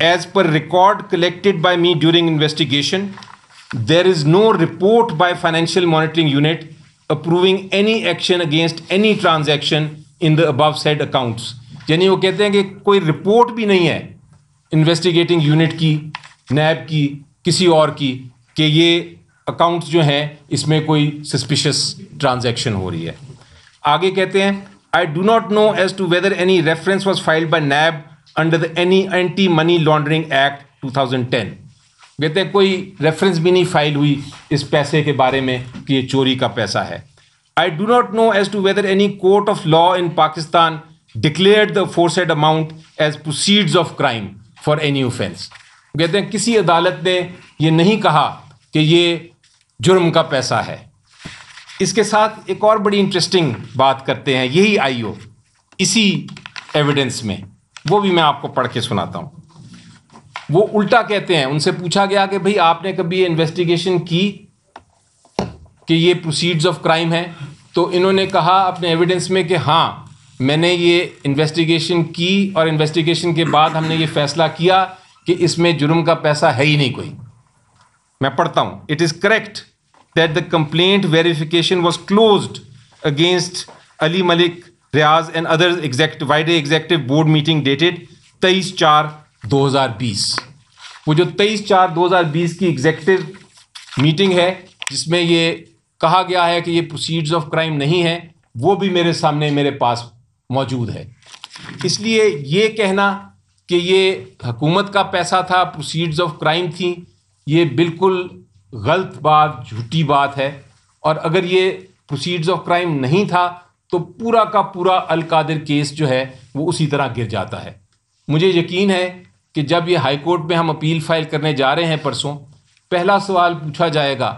As per record collected by me during investigation, there is no report by Financial Monitoring Unit approving any action against any transaction in the above said accounts. یعنی وہ کہتے ہیں کہ کوئی report بھی نہیں ہے investigating unit کی, نیب کی, کسی اور کی, کہ یہ اکاؤنٹس جو ہیں اس میں کوئی سسپیشس ٹرانزیکشن ہو رہی ہے. آگے کہتے ہیں I do not know as to whether any reference was filed by NAB under the any Anti-Money Laundering Act 2010. کہتے ہیں کوئی ریفرنس بھی نہیں فائل ہوئی اس پیسے کے بارے میں کہ یہ چوری کا پیسہ ہے. I do not know as to whether any court of law in Pakistan declared the aforesaid amount as proceeds of crime for any offense. کہتے ہیں کسی عدالت نے یہ نہیں کہا کہ یہ جرم کا پیسہ ہے. اس کے ساتھ ایک اور بڑی انٹرسٹنگ بات کرتے ہیں یہی IO اسی ایویڈنس میں, وہ بھی میں آپ کو پڑھ کے سناتا ہوں. وہ الٹا کہتے ہیں, ان سے پوچھا گیا کہ بھئی آپ نے کبھی انویسٹیگیشن کی کہ یہ پروسیڈز آف کرائم ہے؟ تو انہوں نے کہا اپنے ایویڈنس میں کہ ہاں میں نے یہ انویسٹیگیشن کی اور انویسٹیگیشن کے بعد ہم نے یہ فیصلہ کیا کہ اس میں جرم کا پیسہ ہے ہی نہیں کوئی. میں پڑھتا ہوں. It is correct that the complaint verification was closed against Ali Malik Riaz and other executive board meeting dated 23/4/2020. وہ جو 23/4/2020 کی ایگزیکٹو میٹنگ ہے جس میں یہ کہا گیا ہے کہ یہ پروسیڈز آف کرائم نہیں ہے, وہ بھی میرے سامنے میرے پاس موجود ہے. اس لیے یہ کہنا کہ یہ حکومت کا پیسہ تھا, پروسیڈز آف کرائم تھیں, یہ بالکل غلط بات, جھوٹی بات ہے. اور اگر یہ پروسیڈز آف کرائم نہیں تھا تو پورا کا پورا القادر کیس جو ہے وہ اسی طرح گر جاتا ہے. مجھے یقین ہے کہ جب یہ ہائی کورٹ میں ہم اپیل فائل کرنے جا رہے ہیں پرسوں, پہلا سوال پوچھا جائے گا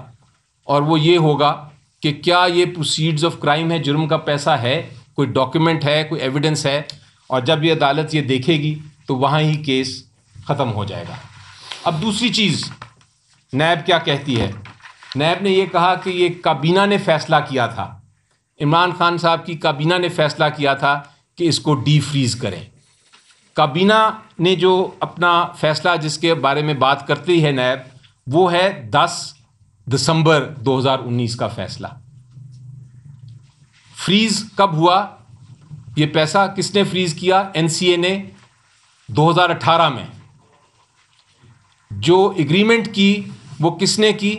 اور وہ یہ ہوگا کہ کیا یہ پروسیڈز آف کرائم ہے, جرم کا پیسہ ہے, کوئی ڈاکیومنٹ ہے, کوئی ایویڈنس ہے. اور جب یہ عدالت یہ دیکھے گی تو وہاں ہی کیس ختم ہو جائے گا. اب دوسری چیز نیب کیا کہتی ہے. نیب نے یہ کہا کہ یہ کابینہ نے فیصلہ کیا تھا, عمران خان صاحب کی کابینہ نے فیصلہ کیا تھا کہ اس کو ڈی فریز کریں. کابینہ نے جو اپنا فیصلہ جس کے بارے میں بات کرتی ہے نیب, وہ ہے 10 دسمبر 2019 کا فیصلہ. فریز کب ہوا یہ پیسہ, کس نے فریز کیا؟ NCA نے 2018 میں. جو ایگریمنٹ کی وہ کس نے کی؟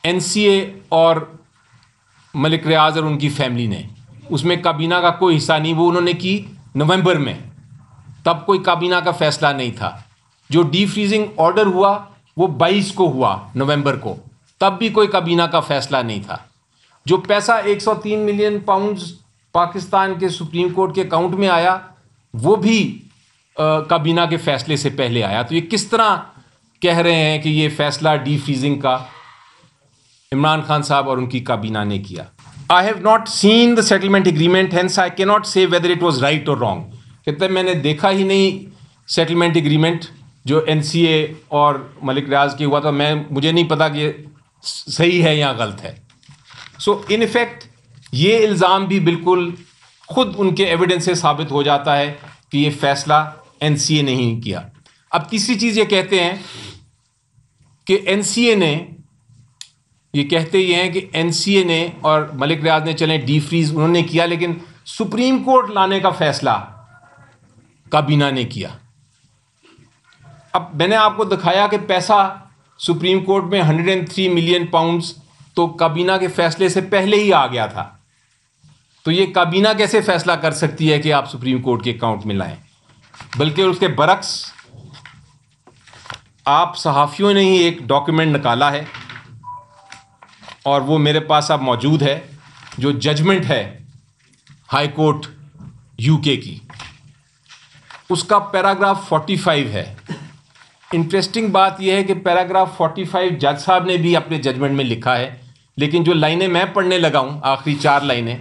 NCA اور ملک ریاض اور ان کی فیملی نے. اس میں کابینہ کا کوئی حصہ نہیں, وہ انہوں نے کی نومبر میں, تب کوئی کابینہ کا فیصلہ نہیں تھا. جو ڈی فریزنگ آرڈر ہوا وہ 22 کو ہوا نومبر کو, تب بھی کوئی کابینہ کا فیصلہ نہیں تھا. جو پیسہ 103 ملین پاؤنڈز پاکستان کے سپریم کورٹ کے اکاؤنٹ میں آیا وہ بھی کابینہ کے فیصلے سے پہلے آیا. تو یہ کس طرح کہہ رہے ہیں کہ یہ فیصلہ ڈی فریزنگ کا عمران خان صاحب اور ان کی کابینہ نے کیا؟ I have not seen the settlement agreement, hence I cannot say whether it was right or wrong. کہتے ہیں میں نے دیکھا ہی نہیں سیٹلمنٹ ایگریمنٹ جو NCA اور ملک ریاض کی ہوا تھا, مجھے نہیں پتا کہ یہ صحیح ہے یا غلط ہے. سو ان ایفیکٹ یہ الزام بھی بالکل خود ان کے ایویڈنس سے ثابت ہو جاتا ہے کہ یہ فیصلہ NCA نے ہی کیا. اب تیسری چیز یہ کہتے ہیں کہ NCA نے, یہ کہتے یہ ہیں کہ NCA نے اور ملک ریاض نے چلیں ڈی فریز انہوں نے کیا, لیکن سپریم کورٹ لانے کا فیصلہ کابینہ نے کیا. اب میں نے آپ کو دکھایا کہ پیسہ سپریم کورٹ میں 103 ملین پاؤنڈز تو کابینہ کے فیصلے سے پہلے ہی آ گیا تھا. تو یہ کابینہ کیسے فیصلہ کر سکتی ہے کہ آپ سپریم کورٹ کے اکاؤنٹ میں لائیں؟ بلکہ اس کے برعکس آپ صحافیوں نے ہی ایک ڈاکیومنٹ نکالا ہے اور وہ میرے پاس اب موجود ہے, جو ججمنٹ ہے ہائی کورٹ UK کی, اس کا پیراگراف 45 ہے. انٹرسٹنگ بات یہ ہے کہ پیراگراف 45 جج صاحب نے بھی اپنے ججمنٹ میں لکھا ہے, لیکن جو لائنیں میں پڑھنے لگا ہوں آخری 4 لائنیں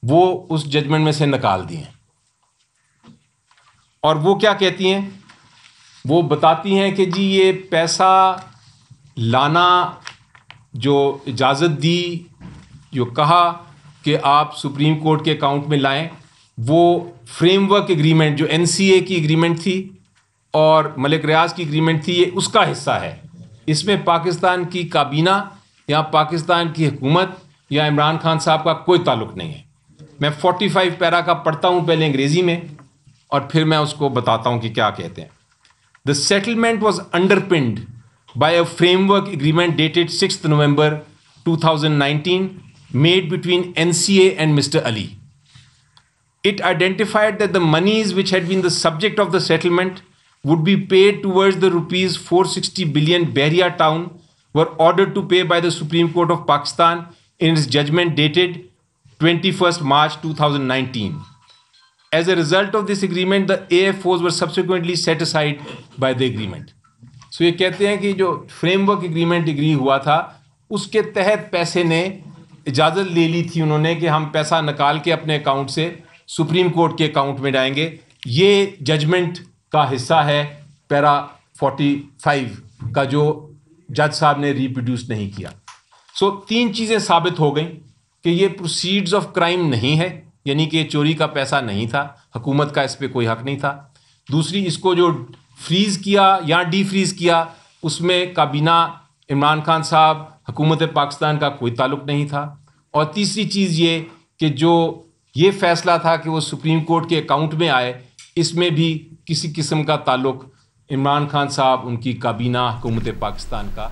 وہ اس ججمنٹ میں سے نکال دی ہیں. اور وہ کیا کہتی ہیں؟ وہ بتاتی ہیں کہ جی یہ پیسہ لانا جو اجازت دی, جو کہا کہ آپ سپریم کورٹ کے اکاؤنٹ میں لائیں, وہ فریم ورک ایگریمنٹ جو NCA کی ایگریمنٹ تھی اور ملک ریاض کی اگریمنٹ تھی، یہ اس کا حصہ ہے. اس میں پاکستان کی کابینہ یا پاکستان کی حکومت یا عمران خان صاحب کا کوئی تعلق نہیں ہے. میں 45 پیرا کا پڑھتا ہوں پہلے انگریزی میں اور پھر میں اس کو بتاتا ہوں کہ کیا کہتے ہیں. The settlement was underpinned by a framework agreement dated 6th November 2019 made between NCA and Mr. Ali. It identified that the monies which had been the subject of the settlement would be paid towards the rupees 460 billion Bahria town were ordered to pay by the Supreme Court of Pakistan in its judgment dated 21st March 2019. As a result of this agreement, the AFOs were subsequently set aside by the agreement. So یہ کہتے ہیں کہ جو frame work agreement agree ہوا تھا اس کے تحت پیسے نے اجازت لے لی تھی انہوں نے کہ ہم پیسہ نکال کے اپنے اکاؤنٹ سے سپریم کورٹ کے اکاؤنٹ میں ڈالیں گے. یہ ججمنٹ کا حصہ ہے پیرا 45 کا جو جج صاحب نے ریپروڈیوس نہیں کیا. سو 3 چیزیں ثابت ہو گئیں کہ یہ پروسیڈز آف کرائم نہیں ہے، یعنی کہ چوری کا پیسہ نہیں تھا، حکومت کا اس پہ کوئی حق نہیں تھا. دوسری، اس کو جو فریز کیا یا ڈی فریز کیا اس میں کابینہ عمران خان صاحب حکومت پاکستان کا کوئی تعلق نہیں تھا. اور تیسری چیز یہ کہ جو یہ فیصلہ تھا کہ وہ سپریم کورٹ کے اکاؤنٹ میں آئے، اس میں بھی کسی قسم کا تعلق عمران خان صاحب، ان کی کابینہ، حکومت پاکستان کا